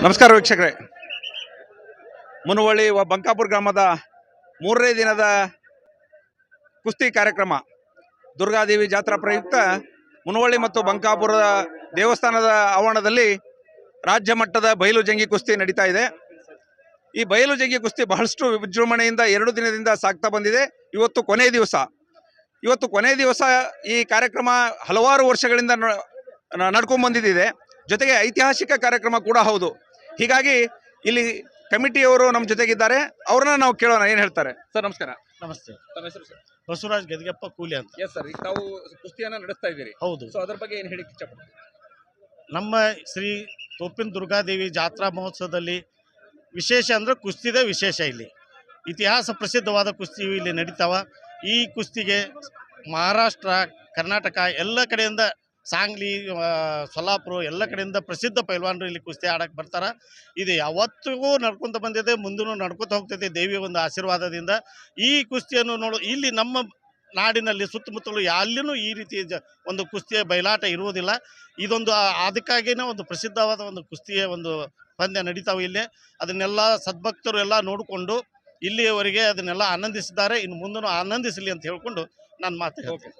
ನಮಸ್ಕಾರ ವೀಕ್ಷಕರೇ. ಮುನುವಳ್ಳಿ ಬಂಕಾಪುರ ಗ್ರಾಮದ 3ನೇ ದಿನದ ಕುಸ್ತಿ ಕಾರ್ಯಕ್ರಮ ದುರ್ಗಾದೇವಿ ಜಾತ್ರಾ ಪ್ರಯುಕ್ತ ಮುನುವಳ್ಳಿ ಮತ್ತು ಬಂಕಾಪುರ ದೇವಸ್ಥಾನದ ಆವರಣದಲ್ಲಿ ರಾಜ್ಯ ಮಟ್ಟದ ಬಯಲು ಜಂಗಿ ಕುಸ್ತಿ ನಡೀತಾ ಇದೆ. ಈ ಬಯಲು ಜಂಗಿ ಕುಸ್ತಿ ಬಹಳಷ್ಟು ವಿಜೃಂಭಣೆಯಿಂದ 2 ದಿನದಿಂದ ಸಾಗ್ತಾ ಬಂದಿದೆ. ಇವತ್ತು ಕೊನೆ ದಿವಸ ಈ ಕಾರ್ಯಕ್ರಮ ಹಲವಾರು ವರ್ಷಗಳಿಂದ ನಡ್ಕೊಂಡು ಬಂದಿದೆ. ಜೊತೆಗೆ ಐತಿಹಾಸಿಕ ಕಾರ್ಯಕ್ರಮ ಕೂಡ ಹೌದು. ಹೀಗಾಗಿ ಇಲ್ಲಿ ಕಮಿಟಿಯವರು ನಮ್ಮ ಜೊತೆಗಿದ್ದಾರೆ. ಅವ್ರನ್ನ ನಾವು ಕೇಳೋಣ, ಏನು ಹೇಳ್ತಾರೆ. ಸರ್ ನಮಸ್ಕಾರ. ನಮಸ್ತೆ. ತಮ್ಮ ಹೆಸರು ಸರ್? ಬಸವರಾಜ್ ಗದಿಗೆಪ್ಪ ಕೂಲಿ ಅಂತ. ಎಸ್ ಸರ್, ಈಗ ತಾವು ಕುಸ್ತಿಯನ್ನು ನಡೆಸ್ತಾ ಇದ್ದೀರಿ. ಹೌದು. ಸೊ ಅದ್ರ ಬಗ್ಗೆ ಏನು ಹೇಳಿಕ್ಕೆ ಇಷ್ಟಪಡ್ತೀವಿ? ನಮ್ಮ ಶ್ರೀ ತೋಪಿನ ದುರ್ಗಾದೇವಿ ಜಾತ್ರಾ ಮಹೋತ್ಸವದಲ್ಲಿ ವಿಶೇಷ ಅಂದರೆ ಕುಸ್ತಿದೇ ವಿಶೇಷ. ಇಲ್ಲಿ ಇತಿಹಾಸ ಪ್ರಸಿದ್ಧವಾದ ಕುಸ್ತಿ ಇಲ್ಲಿ ನಡೀತಾವ. ಈ ಕುಸ್ತಿಗೆ ಮಹಾರಾಷ್ಟ್ರ, ಕರ್ನಾಟಕ ಎಲ್ಲ ಕಡೆಯಿಂದ, ಸಾಂಗ್ಲಿ, ಸೊಲ್ಲಾಪುರ ಎಲ್ಲ ಕಡೆಯಿಂದ ಪ್ರಸಿದ್ಧ ಪೈಲ್ವಾನರು ಇಲ್ಲಿ ಕುಸ್ತಿ ಆಡಕ್ಕೆ ಬರ್ತಾರೆ. ಇದು ಯಾವತ್ತಿಗೂ ನಡ್ಕೊತ ಬಂದಿದೆ, ಮುಂದೂ ನಡ್ಕೊತ ಹೋಗ್ತೈತೆ ದೇವಿಯ ಒಂದು ಆಶೀರ್ವಾದದಿಂದ. ಈ ಕುಸ್ತಿಯನ್ನು ಇಲ್ಲಿ ನಮ್ಮ ನಾಡಿನಲ್ಲಿ ಸುತ್ತಮುತ್ತಲು ಅಲ್ಲಿನೂ ಈ ರೀತಿ ಒಂದು ಕುಸ್ತಿಯ ಬಯಲಾಟ ಇರುವುದಿಲ್ಲ. ಇದೊಂದು ಅದಕ್ಕಾಗಿಯೇ ಒಂದು ಪ್ರಸಿದ್ಧವಾದ ಒಂದು ಕುಸ್ತಿಯ ಒಂದು ಪಂದ್ಯ ನಡೀತಾವೆ ಇಲ್ಲಿ. ಅದನ್ನೆಲ್ಲ ಸದ್ಭಕ್ತರು ಎಲ್ಲ ನೋಡಿಕೊಂಡು ಇಲ್ಲಿಯವರೆಗೆ ಅದನ್ನೆಲ್ಲ ಆನಂದಿಸಿದ್ದಾರೆ. ಇನ್ನು ಮುಂದೂ ಆನಂದಿಸಲಿ ಅಂತ ಹೇಳ್ಕೊಂಡು ನಾನು ಮಾತು ಹೇಳ್ತೀನಿ.